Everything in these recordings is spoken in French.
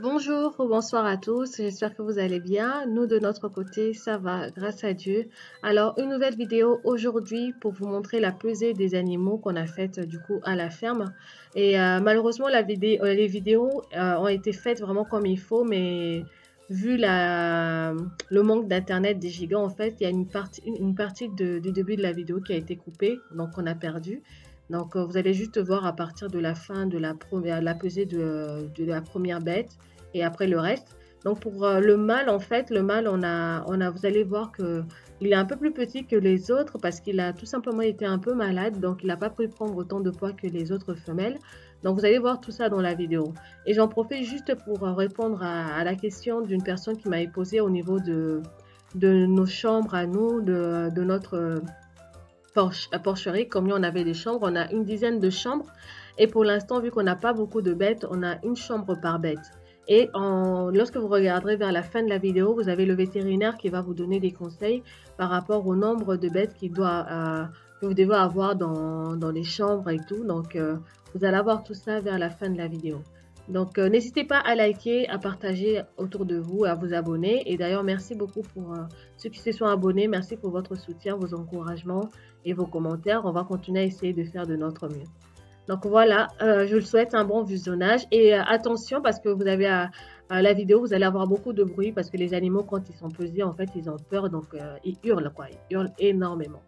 Bonjour ou bonsoir à tous, j'espère que vous allez bien. Nous de notre côté, ça va, grâce à Dieu. Alors, une nouvelle vidéo aujourd'hui pour vous montrer la pesée des animaux qu'on a faite du coup à la ferme. Et malheureusement, les vidéos ont été faites vraiment comme il faut, mais vu le manque d'internet des gigants, en fait, il y a une partie du début de la vidéo qui a été coupée, donc on a perdu. Donc, vous allez juste voir à partir de la fin de la pesée de la première bête et après le reste. Donc, pour le mâle, en fait, le mâle, vous allez voir que il est un peu plus petit que les autres parce qu'il a tout simplement été un peu malade. Donc, il n'a pas pu prendre autant de poids que les autres femelles. Donc, vous allez voir tout ça dans la vidéo. Et j'en profite juste pour répondre à la question d'une personne qui m'avait posé au niveau de nos chambres à nous, de notre porcherie, combien on avait des chambres. On a une dizaine de chambres et pour l'instant, vu qu'on n'a pas beaucoup de bêtes, on a une chambre par bête. Et lorsque vous regarderez vers la fin de la vidéo, vous avez le vétérinaire qui va vous donner des conseils par rapport au nombre de bêtes que vous devez avoir dans les chambres et tout. Donc, vous allez avoir tout ça vers la fin de la vidéo. Donc, n'hésitez pas à liker, à partager autour de vous, à vous abonner. Et d'ailleurs, merci beaucoup pour ceux qui se sont abonnés. Merci pour votre soutien, vos encouragements et vos commentaires. On va continuer à essayer de faire de notre mieux. Donc voilà, je vous souhaite un bon visionnage. Et attention, parce que vous avez à la vidéo, vous allez avoir beaucoup de bruit parce que les animaux, quand ils sont pesés, en fait, ils ont peur. Donc, ils hurlent, quoi. Ils hurlent énormément.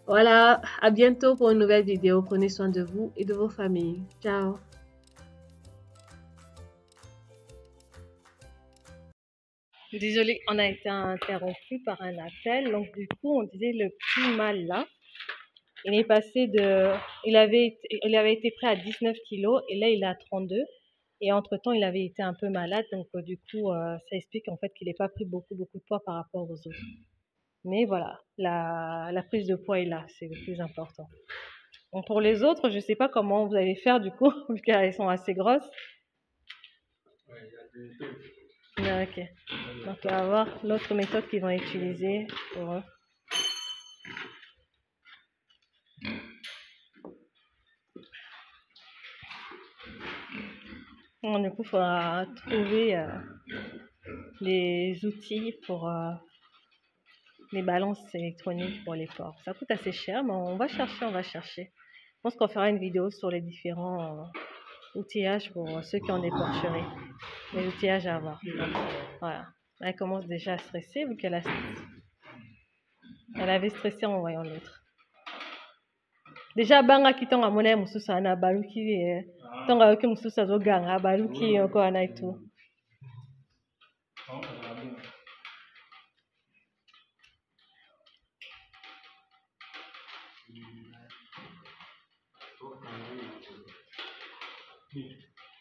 Voilà, à bientôt pour une nouvelle vidéo. Prenez soin de vous et de vos familles. Ciao. Désolée, on a été interrompu par un appel. Donc, du coup, on disait le petit mâle là, il est passé il avait été prêt à 19 kilos et là, il est à 32. Et entre-temps, il avait été un peu malade. Donc, du coup, ça explique en fait qu'il n'ait pas pris beaucoup de poids par rapport aux autres. Mais voilà, la prise de poids est là, c'est le plus important. Donc, pour les autres, je ne sais pas comment vous allez faire du coup, vu qu'elles sont assez grosses. Ok. Donc, on va voir l'autre méthode qu'ils vont utiliser pour eux. Bon, du coup, il faudra trouver les outils pour les balances électroniques pour les porcs. Ça coûte assez cher, mais on va chercher. Je pense qu'on fera une vidéo sur les différents outillages pour ceux qui ont des porcheries. Les outillages à avoir. Donc, voilà. Elle commence déjà à stresser vu qu'elle avait stressé en voyant l'autre. Déjà, banga qui tombe à mon aime, sous ça, na baluki, tombe avec un sous ça, ganga, baluki, encore un et tout.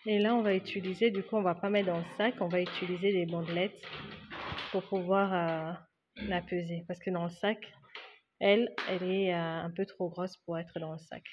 Et là, on va utiliser, du coup, on va pas mettre dans le sac, on va utiliser des bandelettes pour pouvoir la peser. Parce que dans le sac, elle est un peu trop grosse pour être dans le sac.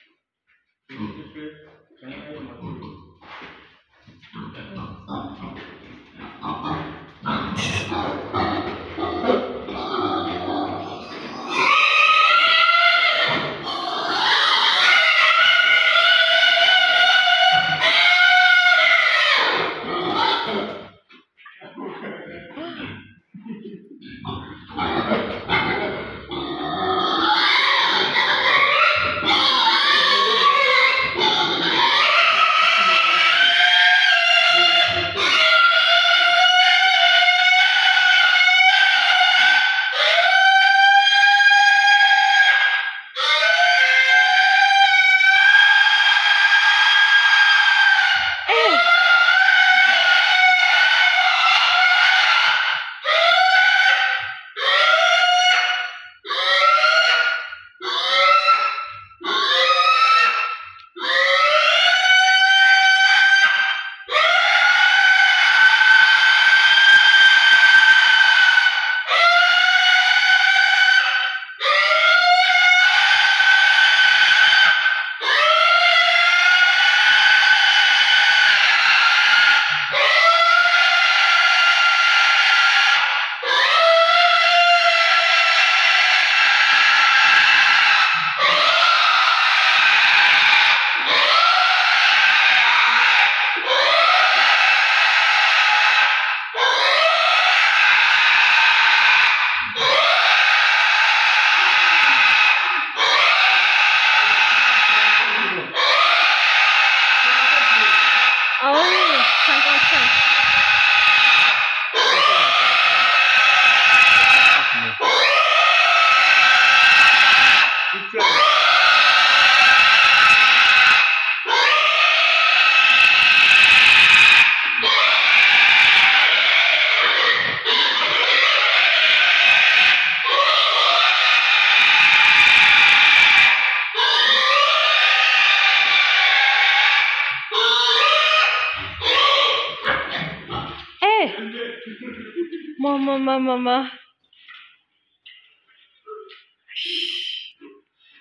Maman.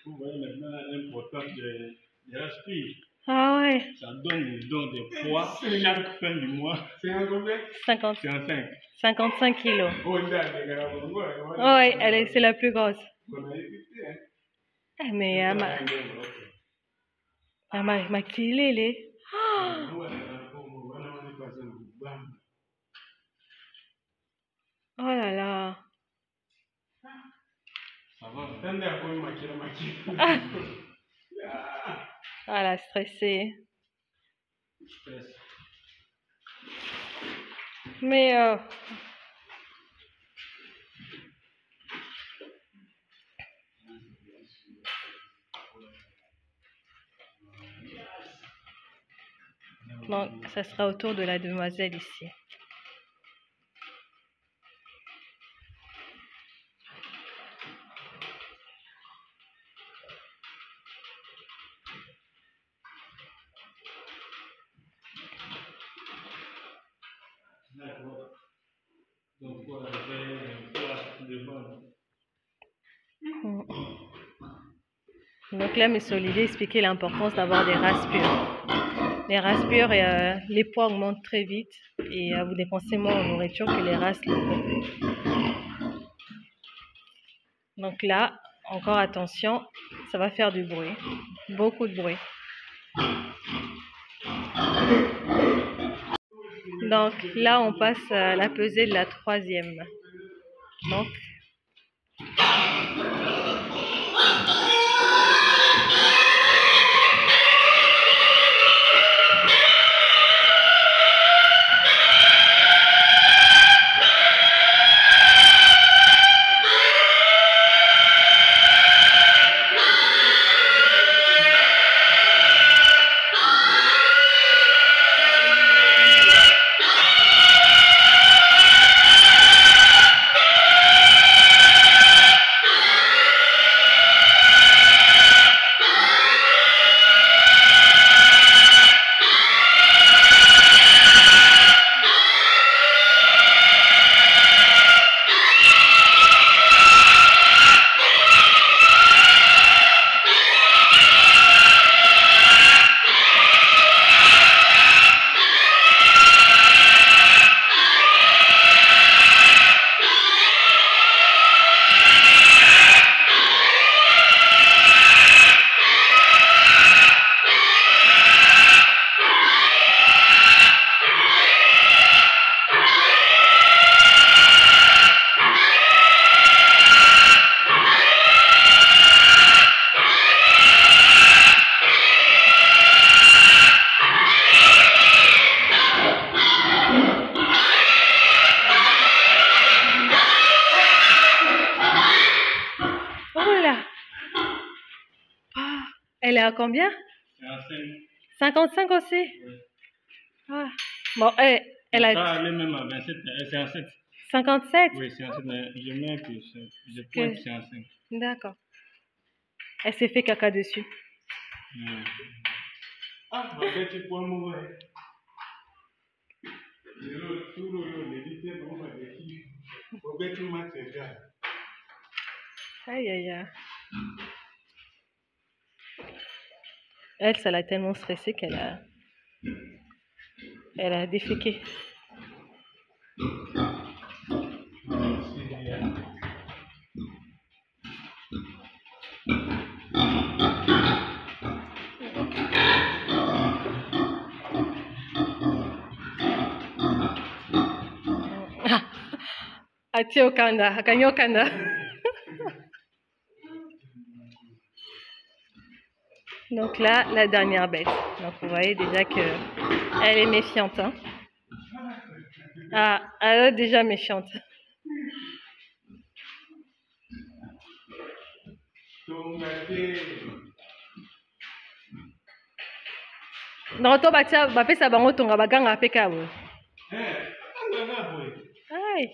Vous voyez maintenant l'importance des aspires. Ah ouais. Ça donne le don de poids chaque fin du mois. C'est en combien? 55 kilos. Oui, c'est la plus grosse. Mais ma kilé. Oh là là. Ah, elle a stressé. Mais donc, ça sera au tour de la demoiselle ici. Donc là, M. Olivier expliquait l'importance d'avoir des races pures. Les races pures, les poids augmentent très vite et vous dépensez moins en nourriture que les races locaux. Donc là, encore attention, ça va faire du bruit, beaucoup de bruit. Donc là, on passe à la pesée de la troisième. Donc, elle est à combien? 55 aussi? Oui. Ah. Bon, elle a... Ça, elle est même à 27, c'est en 7. 57? Oui, c'est en 7, mais je mets que je pointe, c'est en 5. D'accord. Elle s'est fait caca dessus. Ah, bah, tu peux mourir. Aïe, aïe, aïe. Elle, ça l'a tellement stressée qu'elle a déféqué. Atiokanda, Akanyokanda. Donc là, la dernière bête. Donc vous voyez déjà que elle est méfiante. Hein. Ah, elle est déjà méfiante. Non, toi, bah, fais ça, bah, on tombe, bah, gang à pécabo. Aïe.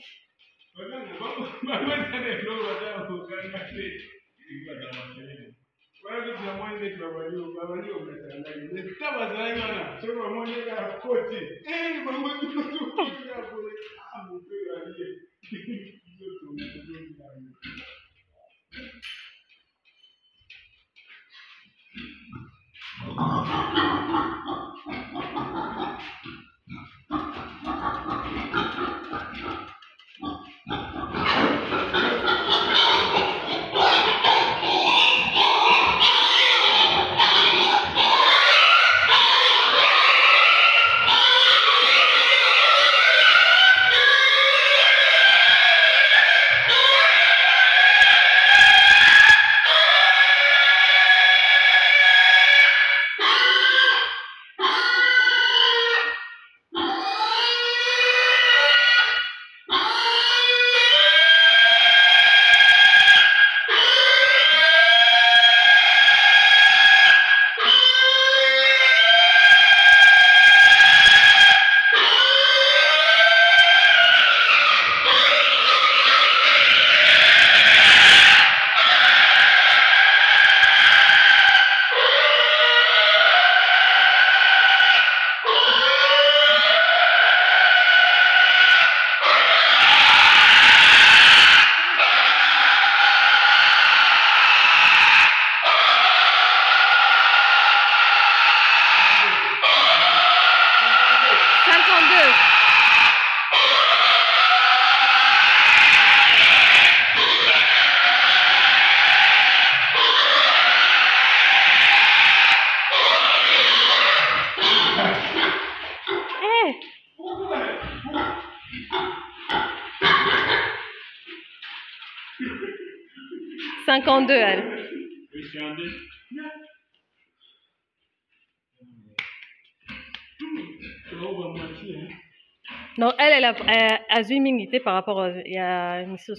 52, elle. Non, elle a zoomingité par rapport à Missus.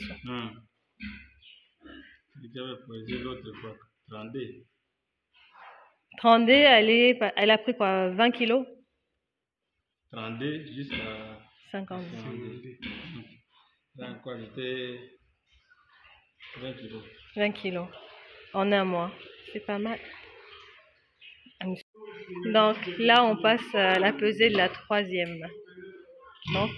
J'avais posé l'autre fois, 32. 32, elle a pris quoi, 20 kilos? 32 jusqu'à 52. Là encore, j'étais 20 kilos. 20 kilos en un mois, c'est pas mal. Donc là, on passe à la pesée de la 3e. Donc,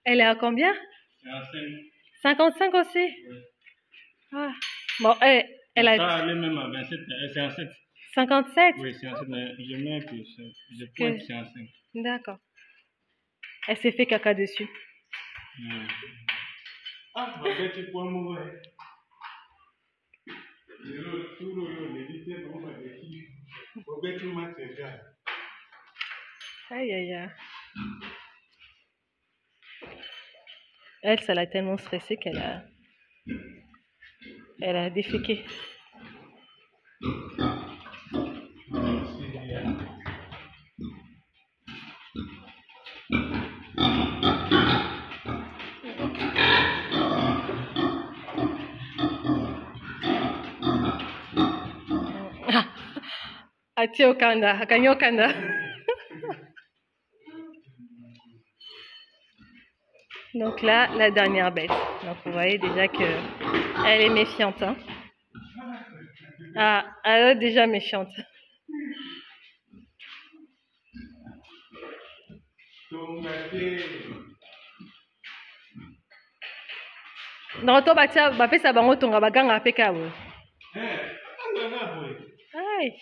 elle est à combien? 55 aussi? Oui. Ah. Bon, elle a... Ça allait même à 27, 57. 57? Oui, 57, mais je mets que je pointe 55. D'accord. Elle s'est fait caca dessus. Ah, ma bête, tu peux mourir. Aïe, aïe, aïe. Elle, ça l'a tellement stressée qu'elle a déféqué. Ati okanda, akanyokanda. Donc là, la dernière bête. Donc vous voyez déjà que elle est méfiante. Hein. Ah, elle est déjà méfiante. Non, toi, bapesa bango tonga baganga pe ka boye. Ai.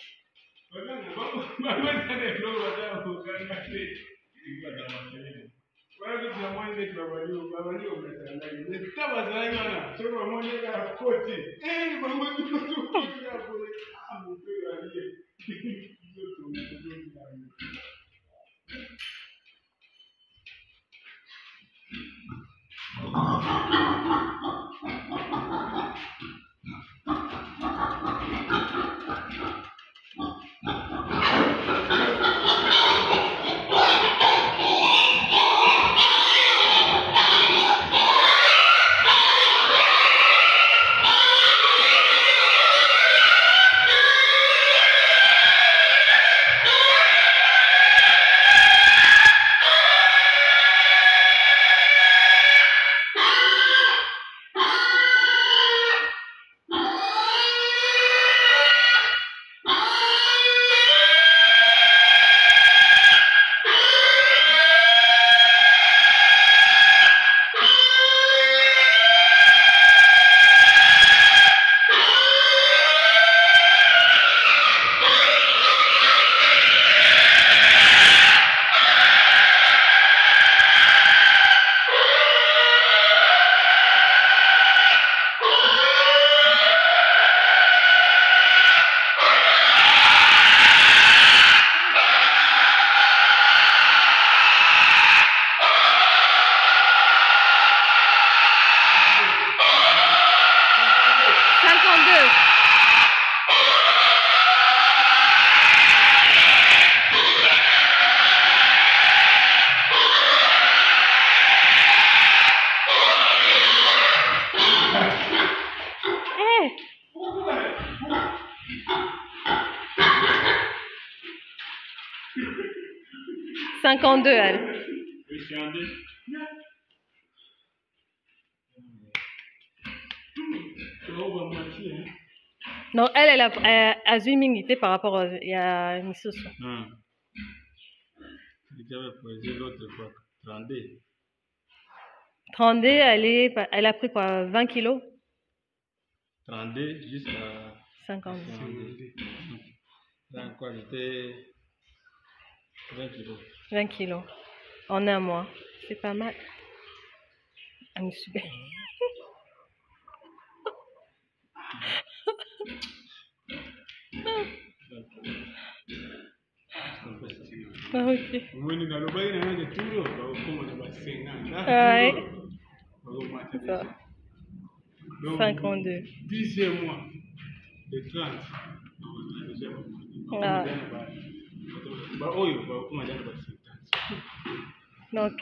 Cinquante-deux, elle. Non, elle a zooming par rapport à il y a une sauce. L'autre 32. 32, elle a pris quoi, 20 kilos? 32 jusqu'à 50. Dans quoi j'étais 20 kilos. 20 kilos en un mois. C'est pas mal. Ah, mais super. Ah, ok. Ouais. Ça. 52. 10e mois de 30. Ah. Donc,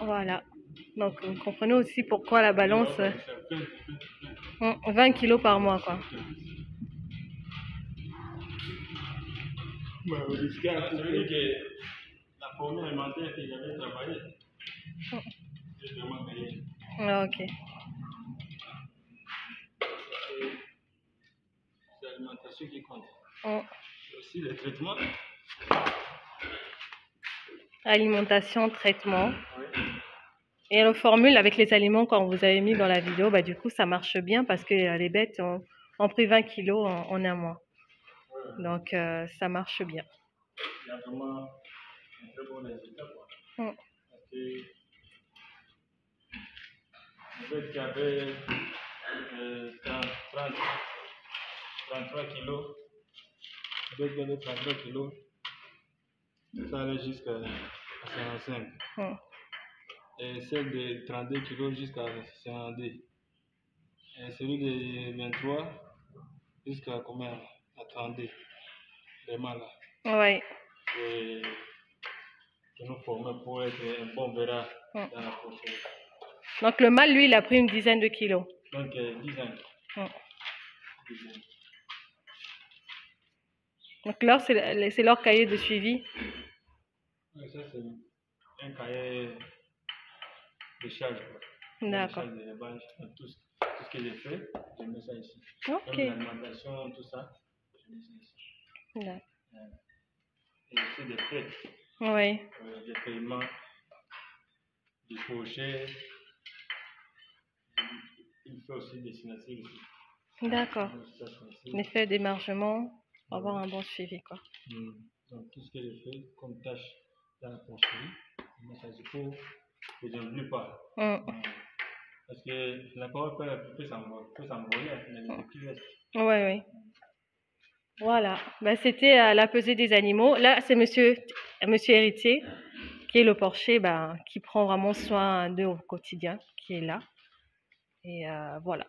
voilà. Donc, vous comprenez aussi pourquoi la balance 20 kilos par mois, quoi. La formule alimentaire que j'avais travaillé, c'est vraiment gagné. Ah, ok. C'est l'alimentation qui compte. Oh. Aussi le traitement. Alimentation, traitement. Oui. Et la formule avec les aliments quand vous avez mis dans la vidéo, bah, du coup, ça marche bien parce que les bêtes ont pris 20 kilos en un mois. Oui. Donc, ça marche bien. Il y a vraiment un très bon résultat. Parce que les bêtes qui avaient 33 kilos, les bêtes qui avaient 33 kilos, ça allait jusqu'à 55. Et celle de 32 kilos jusqu'à 52. Et celui de 23 jusqu'à combien? À 32. Vraiment là. Oui. Et qui nous formait pour être un bon verra dans la prochaine. Donc le mâle, lui, il a pris une dizaine de kilos. Donc 10 ans. 10 ans. Donc là, c'est leur cahier de suivi. Oui, ça c'est un cahier de charge. D'accord. De l'élevage, tout ce que j'ai fait, je mets ça ici. Ok. Même l'alimentation, tout ça, je mets ça ici. D'accord. Et aussi des frais. Oui. Des paiements, des projets. Il fait aussi des signatures ici. D'accord. Les frais d'émargement pour avoir un bon suivi, quoi. Donc, tout ce que j'ai fait comme tâche dans la porcherie, ça il faut que je n'oublie pas. Parce que la parole peut s'envoler, mais le petit reste. Oui. Voilà. Ben, c'était la pesée des animaux. Là, c'est monsieur Héritier, qui est le porcher, qui prend vraiment soin d'eux au quotidien, qui est là. Et voilà.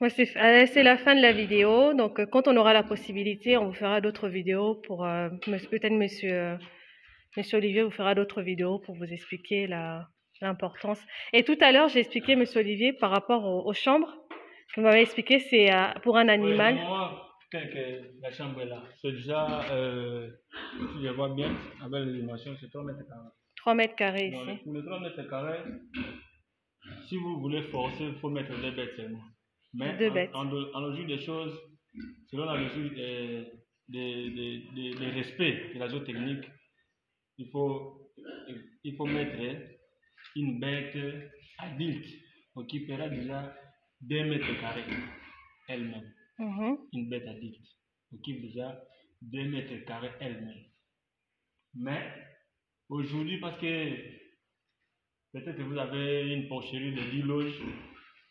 Ouais, c'est la fin de la vidéo. Donc, quand on aura la possibilité, on vous fera d'autres vidéos pour peut-être monsieur Olivier vous fera d'autres vidéos pour vous expliquer l'importance. Et tout à l'heure, j'ai expliqué, monsieur Olivier, par rapport aux chambres. Vous m'avez expliqué, c'est pour un animal. La chambre est là. C'est déjà, si je vois bien, avec les dimensions, c'est 3 mètres carrés. 3 mètres carrés ici. Pour les 3 mètres carrés, si vous voulez forcer, il faut mettre 2 bêtes seulement. Mais en logique des choses, selon la mesure de respect de la zootechnique, il faut mettre une bête adulte qui fera déjà 2 mètres carrés elle-même. Une bête adulte occupe déjà 2 mètres carrés elle-même. Mais aujourd'hui, parce que peut-être que vous avez une porcherie de 10 loges,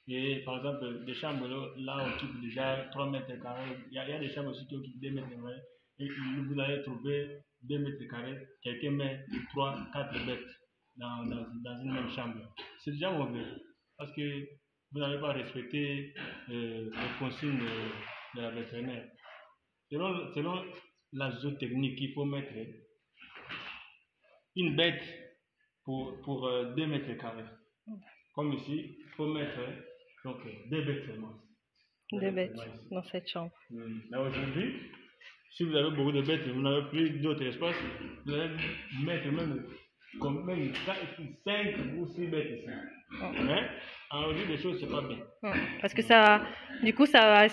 et par exemple, des chambres là occupent déjà 3 mètres carrés. Il y a des chambres aussi qui occupent 2 mètres carrés. Et vous allez trouver 2 mètres carrés, quelqu'un met 3, 4 bêtes dans une même chambre. C'est déjà mauvais. Parce que vous n'avez pas respecté les consignes de la vétérinaire. Selon la zootechnique, il faut mettre une bête pour 2 mètres carrés. Comme ici, il faut mettre donc 2 bêtes seulement. 2 bêtes dans cette chambre. Mais aujourd'hui, si vous avez beaucoup de bêtes, vous n'avez plus d'autres espaces, vous allez mettre même 5 ou 6 bêtes ici. Mais en logique des choses, c'est pas bien. Parce que du coup,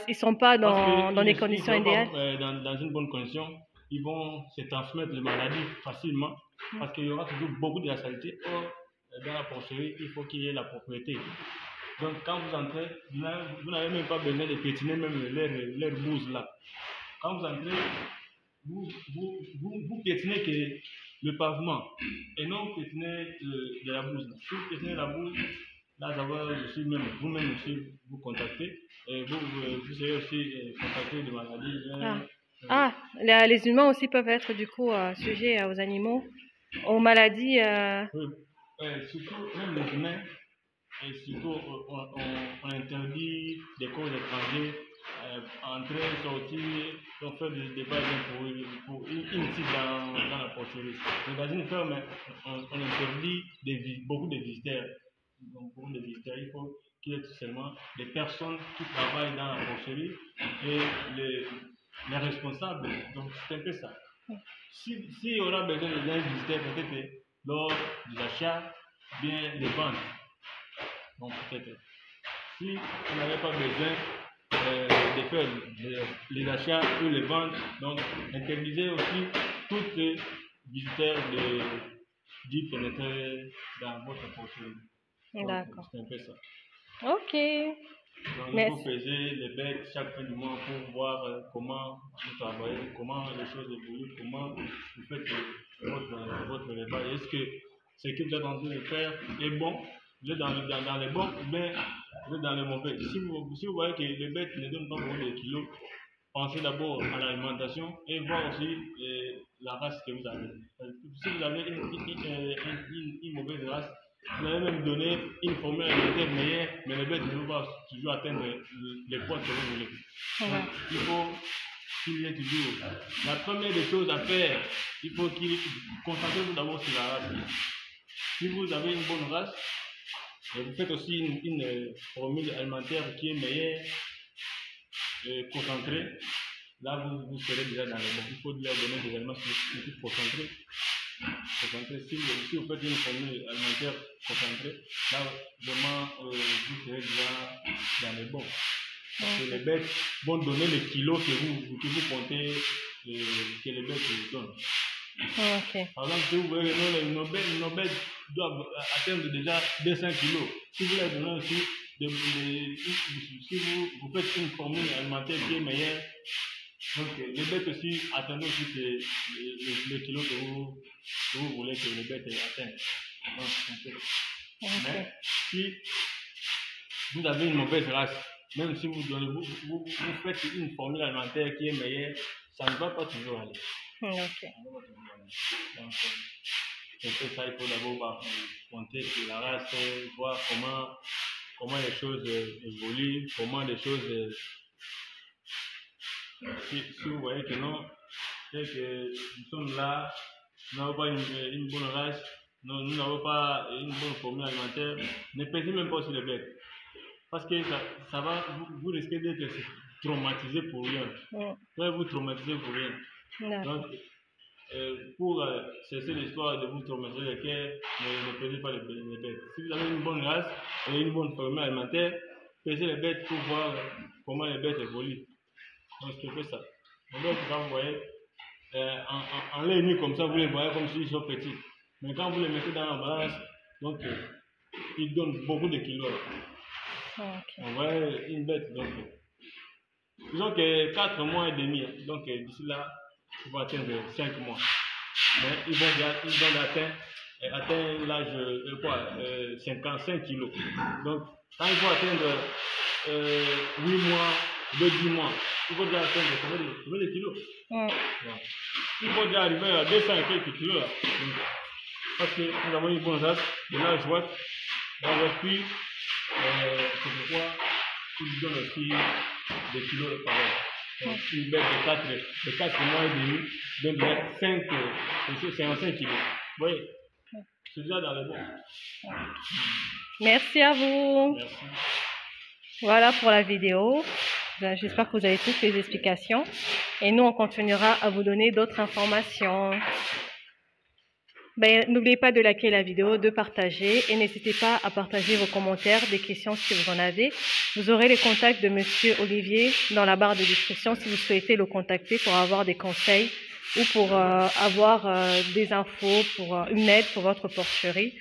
ils sont pas dans des conditions idéales. Dans une bonne condition, ils vont se transmettre les maladies facilement parce qu'il y aura toujours beaucoup de la saleté. Or, dans la porcherie, il faut qu'il y ait la propriété. Donc, quand vous entrez, vous n'avez même pas besoin de piétiner même leur bouse là. Quand vous entrez, vous piétinez que le pavement et non piétiner de la bouse. Si vous piétinez la bouse, là, vous-même aussi vous contactez et vous serez aussi contacté de maladies. Les humains aussi peuvent être du coup sujets aux animaux, aux maladies. Oui, surtout même les humains. Et surtout, on interdit des corps étrangers entrer, sortir, donc faire des débats pour une type dans la porcherie. Donc, dans une ferme, on interdit beaucoup de visiteurs. Donc, beaucoup de visiteurs, il faut qu'il y ait seulement des personnes qui travaillent dans la porcherie et les responsables. Donc, c'est un peu ça. S'il y aura besoin d'un visiteur, peut-être lors des achats, bien des ventes. Donc, peut-être. Si vous n'avez pas besoin de faire les achats ou les ventes, donc interdisez aussi tous les visiteurs d'y pénétrer dans votre porcherie. D'accord. C'est un peu ça. Ok. Donc, il faut peser les bêtes chaque fin du mois pour voir comment vous travaillez, comment les choses évoluent, comment vous faites votre repas. Est-ce que ce que vous êtes en train de faire est bon? Vous êtes dans les bons ou bien vous êtes dans les mauvais. Si vous voyez que les bêtes ne donnent pas beaucoup de kilos, pensez d'abord à l'alimentation et voir aussi la race que vous avez. Si vous avez une mauvaise race, vous allez même donner une formule alimentaire meilleure, mais les bêtes ne vont pas toujours atteindre les poids que vous voulez. Donc, il faut qu'il y ait toujours. La première des choses à faire, il faut qu'il concentrez-vous d'abord sur la race. Si vous avez une bonne race, et vous faites aussi une formule alimentaire qui est meilleure, concentrée, là, vous serez déjà dans les bons. Il faut leur donner des aliments concentrés. Si vous faites une formule alimentaire concentrée, là, vraiment, vous serez déjà dans les bons. Parce que les bêtes vont donner les kilos que vous comptez que les bêtes vous donnent. Par exemple, si vous voyez que nos bêtes doivent atteindre déjà 200 kilos. Si vous les donnez aussi, si vous faites une formule alimentaire qui est meilleure, donc les bêtes aussi atteignent aussi les kilos que vous voulez que les bêtes atteignent. Mais si vous avez une mauvaise race, même si vous faites une formule alimentaire qui est meilleure, ça ne va pas toujours aller. Donc, c'est ça, il faut d'abord compter sur la race, voir comment les choses évoluent, comment les choses... Si vous voyez que non, c'est que nous sommes là, nous n'avons pas une bonne race, nous n'avons pas une bonne formule alimentaire, ne pesez même pas sur les bêtes. Parce que ça va, vous risquez d'être traumatisé pour rien. Vous traumatisez pour rien. Donc, pour cesser l'histoire de vous traumatiser les cœurs, ne pesez pas les bêtes. Si vous avez une bonne race et une bonne formule alimentaire, pesez les bêtes pour voir comment les bêtes évoluent. Donc, c'est que ça. Donc, quand vous voyez, en les mis comme ça, vous les voyez comme s'ils sont petits. Mais quand vous les mettez dans la balance, donc, ils donnent beaucoup de kilos. On voit une bête, donc, disons que 4 mois et demi, donc d'ici là, ils vont atteindre 5 mois. Mais ils vont atteindre l'âge 55 kilos. Donc, quand ils vont atteindre 8 mois, 10 mois, ils vont déjà atteindre combien de kilos? Ils vont déjà arriver à 200 et quelques kilos là. Donc, parce que nous avons une bonne race, de l'âge joie, dans leur puits, c'est pourquoi ils donnent aussi des kilos par an. Donc, une bête de 4 mois et demi donne déjà 55 kilos. Vous voyez, c'est déjà dans le bon. Merci à vous. Merci. Voilà pour la vidéo. J'espère que vous avez toutes les explications. Et nous, on continuera à vous donner d'autres informations. N'oubliez pas de liker la vidéo, de partager et n'hésitez pas à partager vos commentaires, des questions si vous en avez. Vous aurez les contacts de Monsieur Olivier dans la barre de description si vous souhaitez le contacter pour avoir des conseils ou pour avoir des infos, pour une aide pour votre porcherie.